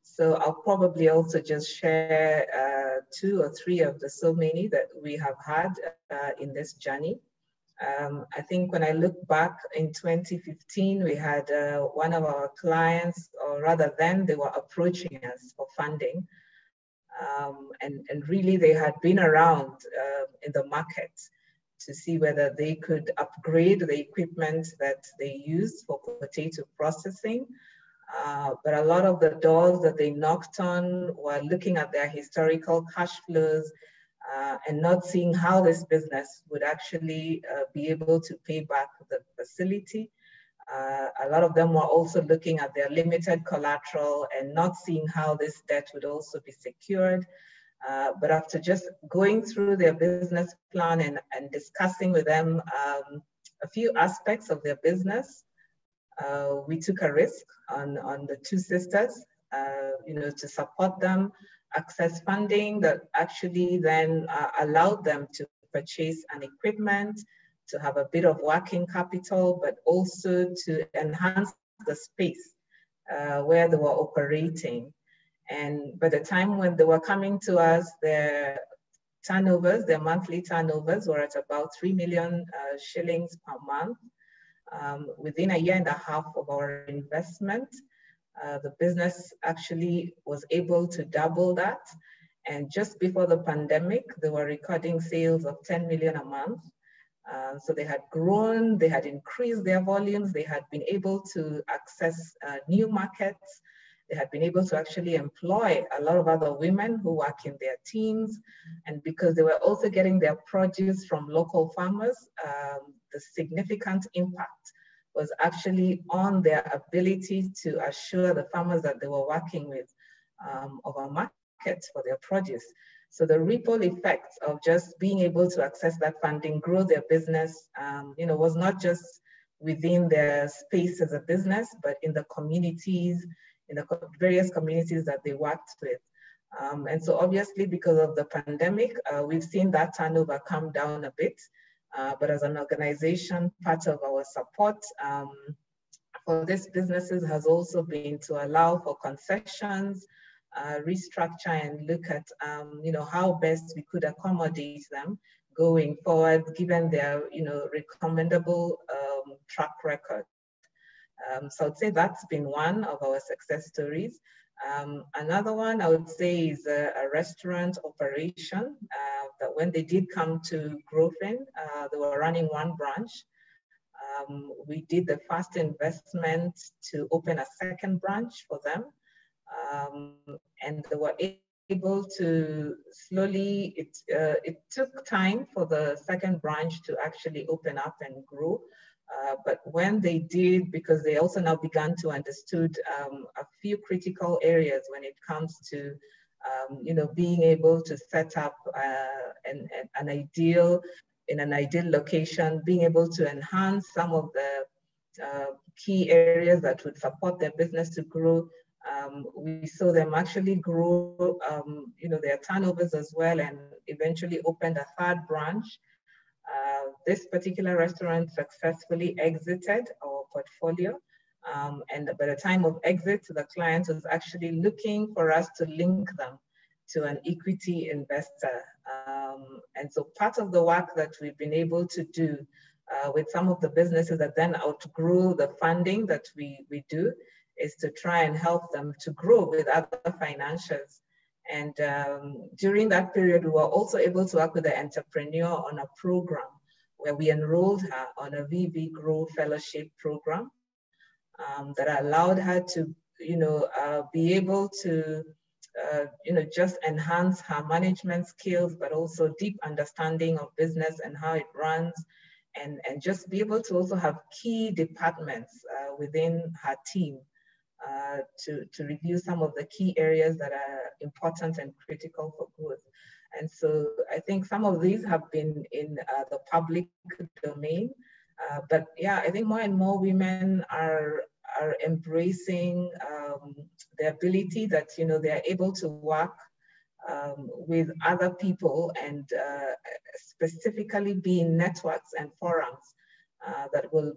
Speaker 3: So I'll probably also just share 2 or 3 of the so many that we have had in this journey. I think when I look back in 2015, we had one of our clients, or rather then they were approaching us for funding. And really they had been around in the market to see whether they could upgrade the equipment that they use for potato processing. But a lot of the doors that they knocked on were looking at their historical cash flows and not seeing how this business would actually be able to pay back the facility. A lot of them were also looking at their limited collateral and not seeing how this debt would also be secured. But after just going through their business plan and discussing with them a few aspects of their business, we took a risk on the 2 sisters, to support them, access funding that actually then allowed them to purchase an equipment, to have a bit of working capital, but also to enhance the space where they were operating. And by the time when they were coming to us, their monthly turnovers were at about 3 million shillings per month. Within 1.5 years of our investment, the business actually was able to double that. And just before the pandemic, they were recording sales of 10 million a month. So they had grown, they had increased their volumes, they had been able to access new markets, they had been able to actually employ a lot of other women who work in their teams. And because they were also getting their produce from local farmers, the significant impact was actually on their ability to assure the farmers that they were working with of a for their produce. So the ripple effects of just being able to access that funding, grow their business, was not just within their space as a business, but in the communities, in the various communities that they worked with. And so obviously because of the pandemic, we've seen that turnover come down a bit. But as an organization, part of our support for these businesses has also been to allow for concessions, restructure and look at how best we could accommodate them going forward, given their recommendable track record. So I'd say that's been one of our success stories. Another one I would say is a restaurant operation that when they did come to Growfin, they were running one branch. We did the first investment to open a second branch for them. And they were able to slowly, it took time for the second branch to actually open up and grow. But when they did, because they also now began to understood a few critical areas when it comes to, being able to set up an ideal location, being able to enhance some of the key areas that would support their business to grow. We saw them actually grow, their turnovers as well, and eventually opened a third branch. This particular restaurant successfully exited our portfolio. And by the time of exit, the client was actually looking for us to link them to an equity investor. And so part of the work that we've been able to do with some of the businesses that then outgrew the funding that we do is to try and help them to grow with other financials. And during that period, we were also able to work with the entrepreneur on a program where we enrolled her on a VB Grow Fellowship program that allowed her to, be able to, just enhance her management skills, but also deep understanding of business and how it runs, and just be able to also have key departments within her team to review some of the key areas that are important and critical for growth. And so I think some of these have been in the public domain, but yeah, I think more and more women are embracing the ability that, they're able to work with other people and specifically be in networks and forums that will,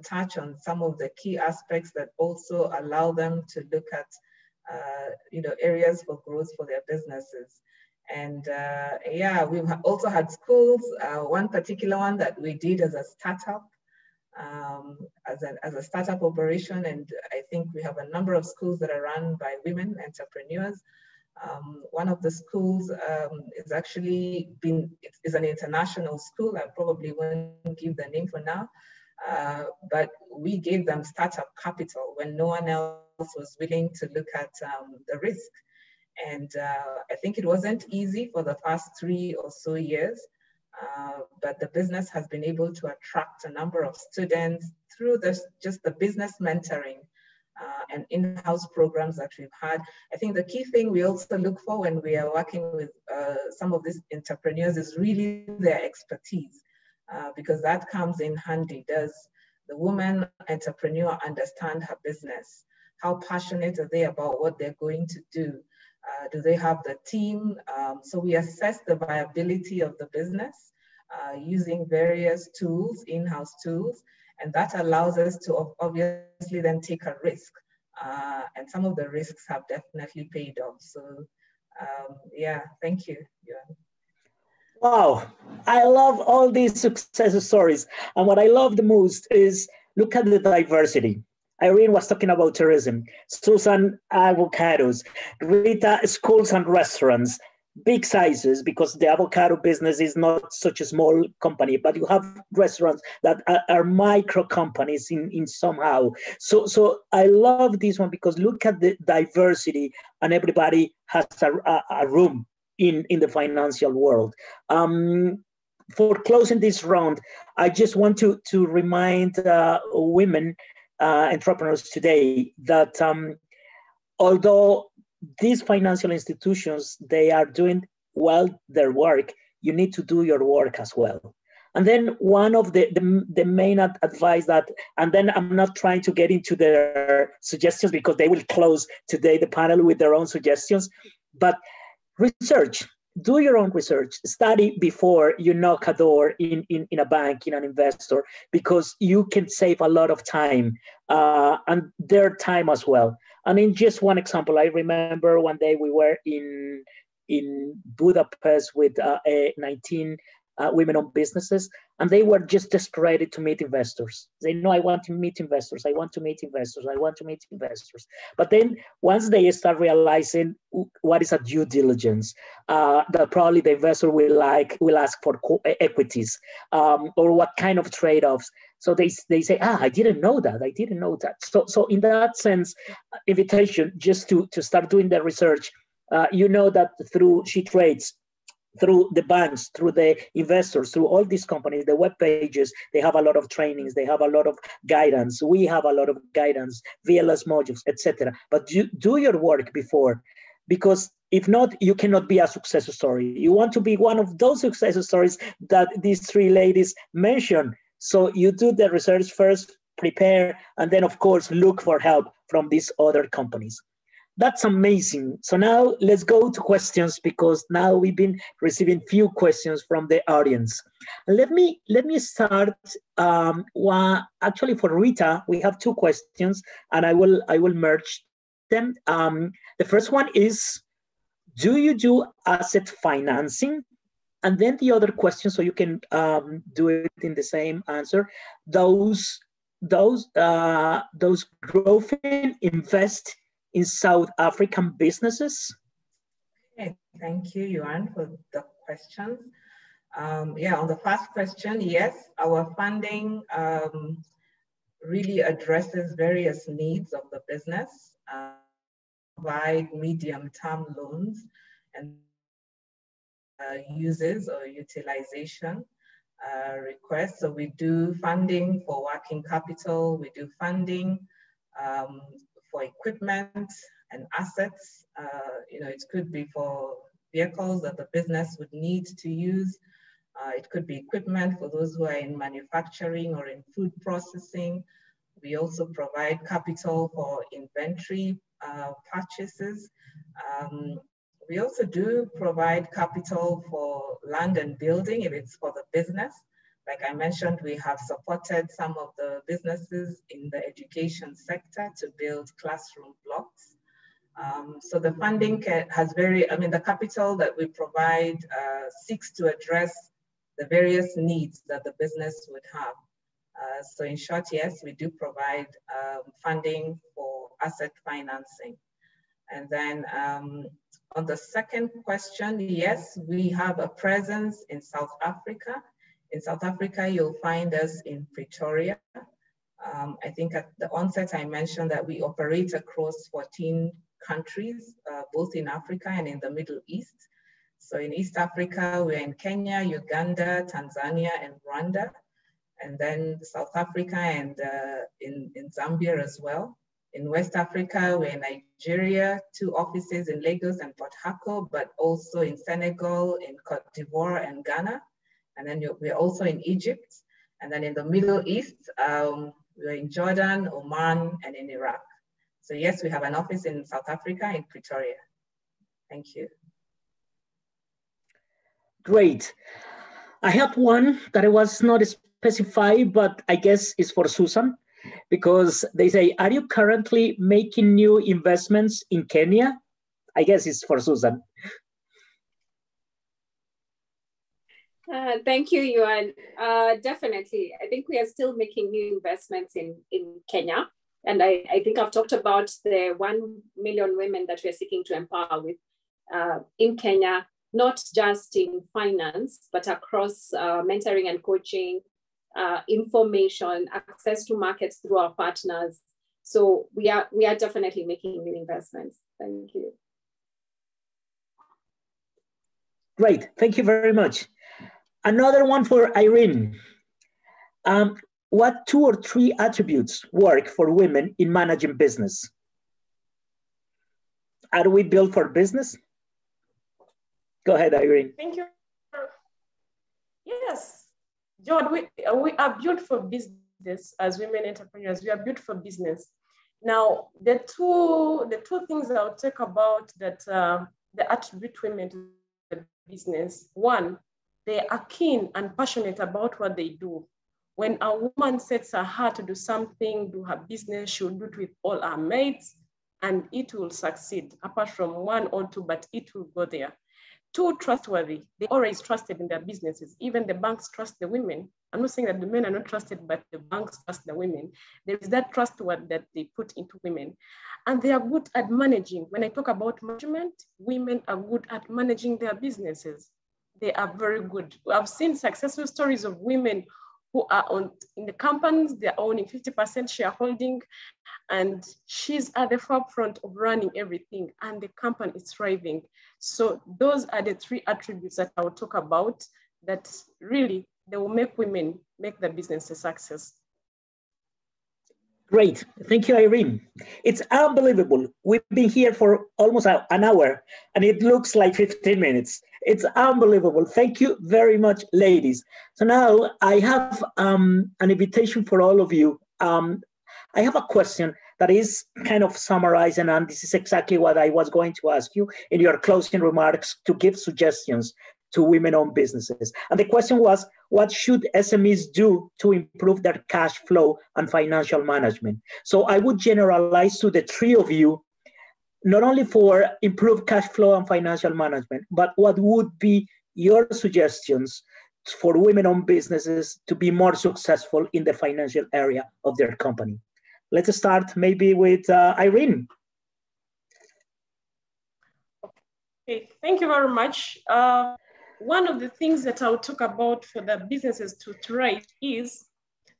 Speaker 3: touch on some of the key aspects that also allow them to look at, areas for growth for their businesses. And yeah, we've also had schools, one particular one that we did as a startup, as a startup operation. And I think we have a number of schools that are run by women entrepreneurs. One of the schools is actually is an international school. I probably won't give the name for now, but we gave them startup capital when no one else was willing to look at the risk. And I think it wasn't easy for the first 3 or so years, but the business has been able to attract a number of students through just the business mentoring and in-house programs that we've had. I think the key thing we also look for when we are working with some of these entrepreneurs is really their expertise, because that comes in handy. Does the woman entrepreneur understand her business? How passionate are they about what they're going to do? Do they have the team? So we assess the viability of the business using various tools, in-house tools, and that allows us to obviously then take a risk. And some of the risks have definitely paid off. So yeah, thank you, Johan.
Speaker 2: Wow, I love all these success stories. And what I love the most is look at the diversity. Irene was talking about tourism, Susan, avocados, Rita, schools and restaurants, big sizes, because the avocado business is not such a small company, but you have restaurants that are micro companies in somehow. So I love this one because look at the diversity and everybody has a room in the financial world. For closing this round, I just want to remind women entrepreneurs today that although these financial institutions, they are doing well their work, you need to do your work as well. And then one of the main advice that, and then I'm not trying to get into their suggestions because they will close today the panel with their own suggestions, but research. Do your own research. Study before you knock a door in a bank, in an investor, because you can save a lot of time and their time as well. And in just one example, I remember one day we were in Budapest with 19 women-owned businesses, and they were just desperate to meet investors. They know, I want to meet investors, I want to meet investors, I want to meet investors. But then once they start realizing what is a due diligence, that probably the investor will ask for equities, or what kind of trade-offs. So they say, I didn't know that. So in that sense, invitation just to start doing the research. You know that through SheTrades, through the banks, through the investors, through all these companies, the web pages, they have a lot of trainings, they have a lot of guidance. We have a lot of guidance, VLS modules, etc. But do your work before, because if not, you cannot be a success story. You want to be one of those success stories that these three ladies mentioned. So you do the research first, prepare, and then of course, look for help from these other companies. That's amazing. So now let's go to questions, because now we've been receiving few questions from the audience. Let me start. Actually, for Rita, we have two questions, and I will merge them. The first one is, do you do asset financing? And then the other question, so you can do it in the same answer. Those growth invest in South African businesses?
Speaker 3: Okay, thank you, Johan, for the questions. On the first question, yes, our funding really addresses various needs of the business, provide medium-term loans and uses or utilization requests. So we do funding for working capital, we do funding for equipment and assets. It could be for vehicles that the business would need to use. It could be equipment for those who are in manufacturing or in food processing. We also provide capital for inventory purchases. We also do provide capital for land and building if it's for the business. Like I mentioned, we have supported some of the businesses in the education sector to build classroom blocks. So the funding has the capital that we provide seeks to address the various needs that the business would have. So in short, yes, we do provide funding for asset financing. And then on the second question, yes, we have a presence in South Africa. In South Africa, you'll find us in Pretoria. I think at the onset, I mentioned that we operate across 14 countries, both in Africa and in the Middle East. So in East Africa, we're in Kenya, Uganda, Tanzania, and Rwanda. And then South Africa and in Zambia as well. In West Africa, we're in Nigeria, 2 offices in Lagos and Port Harcourt, but also in Senegal, in Cote d'Ivoire and Ghana. And then we're also in Egypt. And then in the Middle East, we're in Jordan, Oman, and in Iraq. So yes, we have an office in South Africa, in Pretoria. Thank you.
Speaker 2: Great. I have one that I was not specified, but I guess is for Susan, because they say, are you currently making new investments in Kenya? I guess it's for Susan.
Speaker 1: Thank you, Johan. Definitely. I think we are still making new investments in Kenya. And I think I've talked about the 1 million women that we're seeking to empower with in Kenya, not just in finance, but across mentoring and coaching, information, access to markets through our partners. So we are definitely making new investments. Thank you.
Speaker 2: Great, thank you very much. Another one for Irene. What 2 or 3 attributes work for women in managing business? are we built for business? Go ahead, Irene.
Speaker 4: Thank you. Yes, John, we are built for business as women entrepreneurs. We are built for business. Now, the two things I'll talk about that the attribute women to the business. One, they are keen and passionate about what they do. When a woman sets her heart to do something, do her business, she'll do it with all her mates, and it will succeed, apart from one or two, but it will go there. Two, trustworthy. They always trusted in their businesses. Even the banks trust the women. I'm not saying that the men are not trusted, but the banks trust the women. There is that trust word that they put into women. And they are good at managing. When I talk about management, women are good at managing their businesses. They are very good. I've seen successful stories of women who are in the companies, they're owning 50% shareholding, and she's at the forefront of running everything, and the company is thriving. So those are the three attributes that I will talk about that really they will make women make the business a success.
Speaker 2: Great. Thank you, Irene. It's unbelievable. We've been here for almost an hour, and it looks like 15 minutes. It's unbelievable. Thank you very much, ladies. So now I have an invitation for all of you. I have a question that is kind of summarizing, and this is exactly what I was going to ask you in your closing remarks, to give suggestions to women-owned businesses. And the question was, what should SMEs do to improve their cash flow and financial management? So I would generalize to the three of you, not only for improved cash flow and financial management, but what would be your suggestions for women-owned businesses to be more successful in the financial area of their company? Let's start maybe with Irene.
Speaker 4: Okay, thank you very much. One of the things that I'll talk about for the businesses to thrive is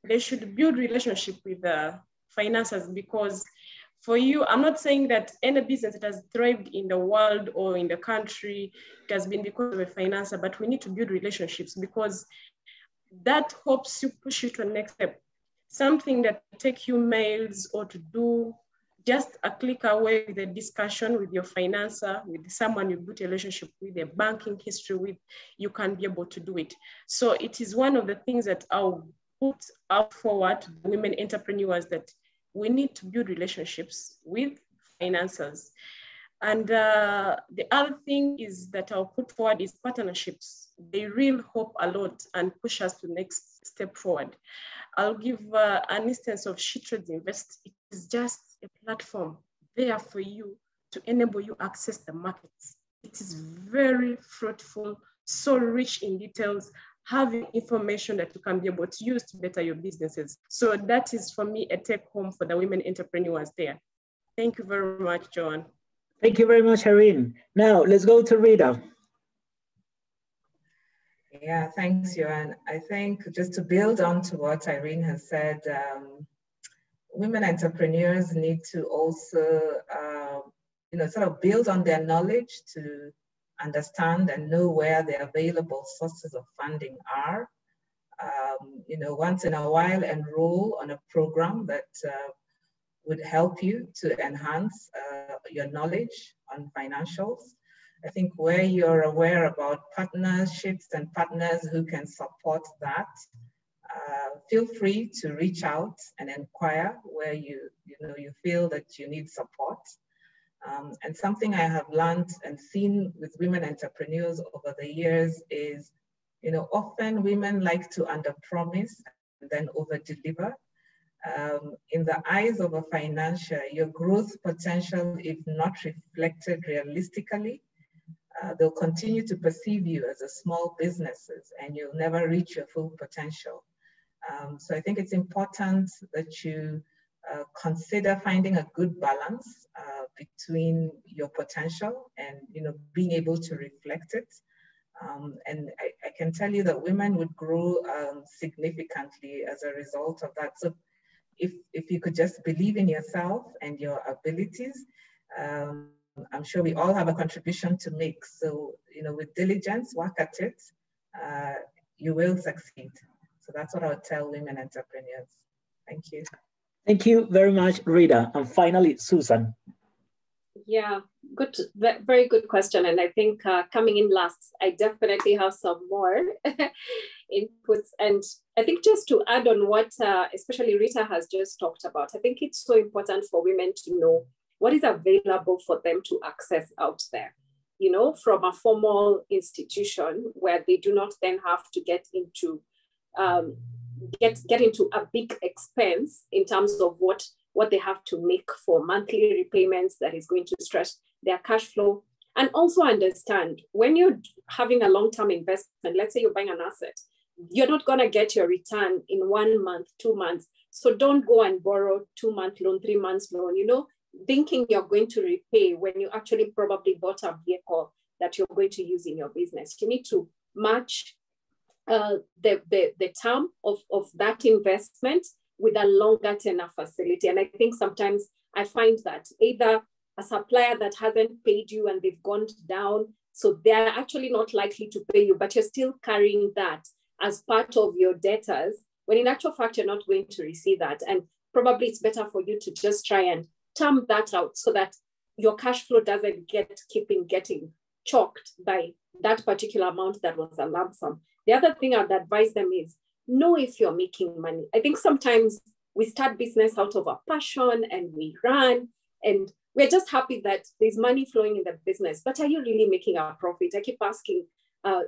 Speaker 4: they should build relationship with the financiers, because for you, I'm not saying that any business that has thrived in the world or in the country, it has been because of a financer, but we need to build relationships, because that helps you push you to the next step. Something that take you mails or to do just a click away with a discussion with your financer, with someone you built a relationship with, a banking history with, you can be able to do it. So it is one of the things that I'll put out forward to women entrepreneurs, that we need to build relationships with financiers. And the other thing is that I'll put forward is partnerships. They really help a lot and push us to the next step forward. I'll give an instance of SheTrades Invest. It is just a platform there for you to enable you access the markets. It is very fruitful, so rich in details, having information that you can be able to use to better your businesses. So that is, for me, a take home for the women entrepreneurs there. Thank you very much, Joan.
Speaker 2: Thank you very much, Irene. Now let's go to Rita.
Speaker 3: Yeah, thanks, Joan. I think just to build on to what Irene has said, women entrepreneurs need to also, sort of build on their knowledge to understand and know where the available sources of funding are. Once in a while, enroll on a program that would help you to enhance your knowledge on financials. I think where you're aware about partnerships and partners who can support that, feel free to reach out and inquire where you feel that you need support. And something I have learned and seen with women entrepreneurs over the years is, often women like to underpromise and then overdeliver. In the eyes of a financier, your growth potential, if not reflected realistically, they'll continue to perceive you as a small businesses and you'll never reach your full potential. So I think it's important that you consider finding a good balance between your potential and being able to reflect it. And I can tell you that women would grow significantly as a result of that. So if you could just believe in yourself and your abilities, I'm sure we all have a contribution to make. So, with diligence, work at it, you will succeed. So that's what I would tell women entrepreneurs. Thank you.
Speaker 2: Thank you very much, Rita. And finally, Susan.
Speaker 1: Yeah, good, very good question. And I think coming in last, I definitely have some more inputs. And I think just to add on what especially Rita has just talked about, I think it's so important for women to know what is available for them to access out there, you know, from a formal institution where they do not then have to get into get into a big expense in terms of what they have to make for monthly repayments that is going to stress their cash flow. And also understand when you're having a long-term investment, let's say you're buying an asset, you're not going to get your return in 1 month, 2 months. So don't go and borrow 2-month loan, 3 months loan, you know, thinking you're going to repay when you actually probably bought a vehicle that you're going to use in your business. You need to match the term of that investment with a longer tenor facility. And I think sometimes I find that either a supplier that hasn't paid you and they've gone down, so they're actually not likely to pay you, but you're still carrying that as part of your debtors, when in actual fact, you're not going to receive that. And probably it's better for you to just try and term that out so that your cash flow doesn't keep getting choked by that particular amount that was a lump sum. The other thing I'd advise them is know if you're making money. I think sometimes we start business out of a passion and we run and we're just happy that there's money flowing in the business, but are you really making a profit? I keep asking.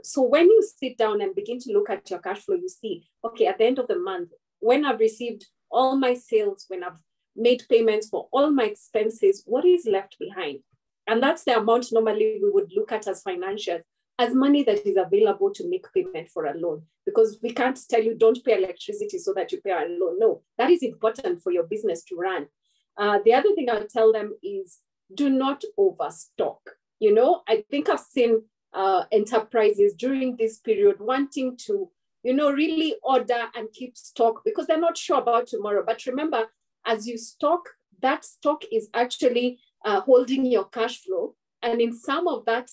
Speaker 1: So when you sit down and begin to look at your cash flow, you see, okay, at the end of the month, when I've received all my sales, when I've made payments for all my expenses, what is left behind? And that's the amount normally we would look at as financials, as money that is available to make payment for a loan. Because we can't tell you don't pay electricity so that you pay a loan. No, that is important for your business to run. The other thing I'll tell them is do not overstock. You know, I think I've seen enterprises during this period wanting to, you know, really order and keep stock because they're not sure about tomorrow. But remember, as you stock, that stock is actually holding your cash flow. And in some of that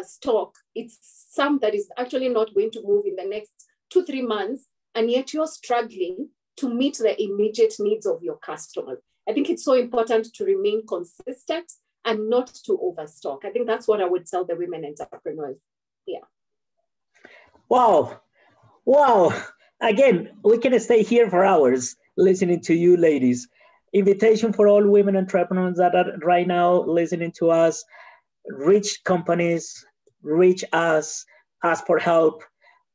Speaker 1: stock, it's some that is actually not going to move in the next 2-3 months. And yet you're struggling to meet the immediate needs of your customers. I think it's so important to remain consistent and not to overstock. I think that's what I would tell the women entrepreneurs. Yeah.
Speaker 2: Wow. Wow. Again, we can stay here for hours listening to you ladies. Invitation for all women entrepreneurs that are right now listening to us. Reach companies, reach us, ask for help,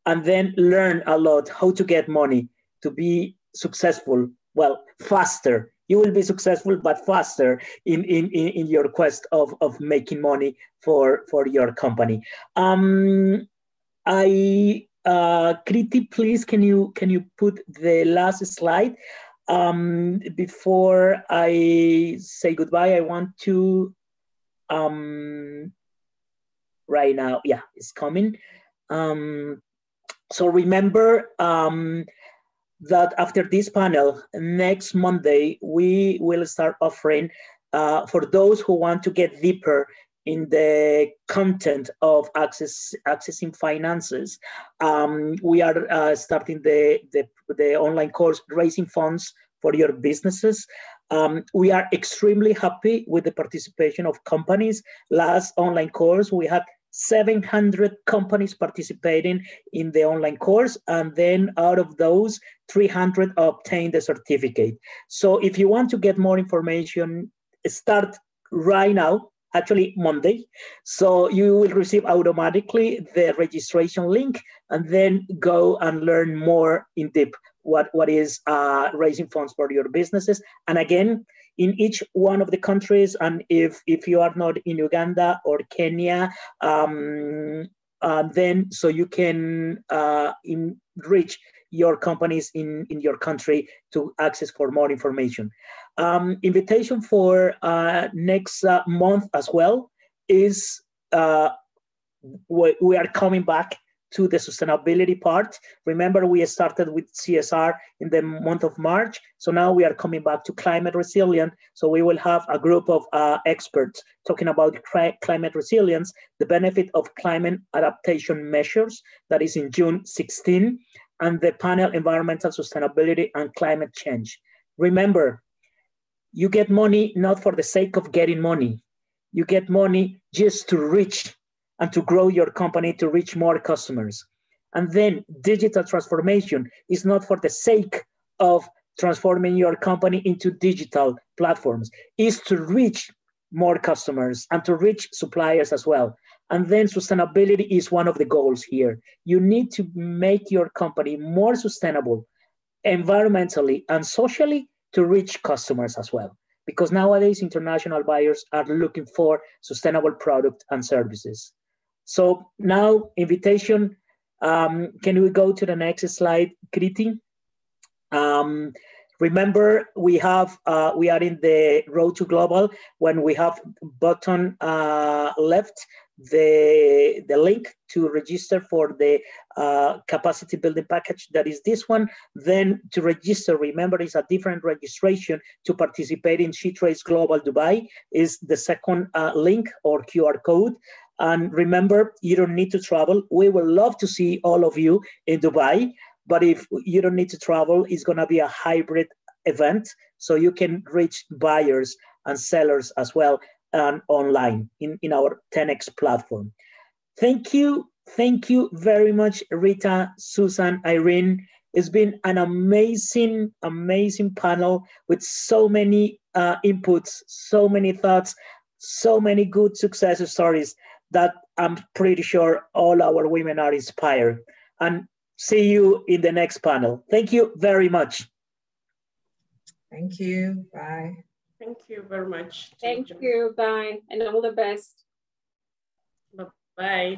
Speaker 2: and then learn a lot how to get money to be successful. Well, faster. You will be successful, but faster in your quest of making money for your company. Kriti, please, can you put the last slide? Before I say goodbye, I want to right now, yeah, it's coming. So remember that after this panel, next Monday, we will start offering for those who want to get deeper in the content of accessing finances. We are starting the online course, Raising Funds for Your Businesses. We are extremely happy with the participation of companies. Last online course, we had 700 companies participating in the online course, and then out of those, 300 obtained the certificate. So if you want to get more information, start right now, actually Monday. So you will receive automatically the registration link and then go and learn more in depth what is raising funds for your businesses. And again, in each one of the countries, and if you are not in Uganda or Kenya, then so you can enrich your companies in your country to access for more information. Invitation for next month as well is we are coming back to the sustainability part. Remember, we started with CSR in the month of March. So now we are coming back to climate resilience. So we will have a group of experts talking about climate resilience, the benefit of climate adaptation measures, that is in June 16, and the panel Environmental Sustainability and Climate Change. Remember, you get money not for the sake of getting money. You get money just to reach and to grow your company, to reach more customers. And then digital transformation is not for the sake of transforming your company into digital platforms, is to reach more customers and to reach suppliers as well. And then sustainability is one of the goals here. You need to make your company more sustainable environmentally and socially to reach customers as well. Because nowadays international buyers are looking for sustainable product and services. So now invitation, can we go to the next slide, Kriti? Remember, we are in the road to global. When we have button left, the link to register for the capacity building package, that is this one. Then to register, remember, it's a different registration to participate in SheTrades Global Dubai is the second link or QR code. And remember, you don't need to travel. We would love to see all of you in Dubai. But if you don't need to travel, it's going to be a hybrid event. So you can reach buyers and sellers as well online in our 10X platform. Thank you. Thank you very much, Rita, Susan, Irene. It's been an amazing, amazing panel with so many inputs, so many thoughts, so many good success stories that I'm pretty sure all our women are inspired. And see you in the next panel. Thank you very much.
Speaker 3: Thank you. Bye.
Speaker 4: Thank you very much.
Speaker 1: Thank you. Bye. And all the best.
Speaker 4: Bye.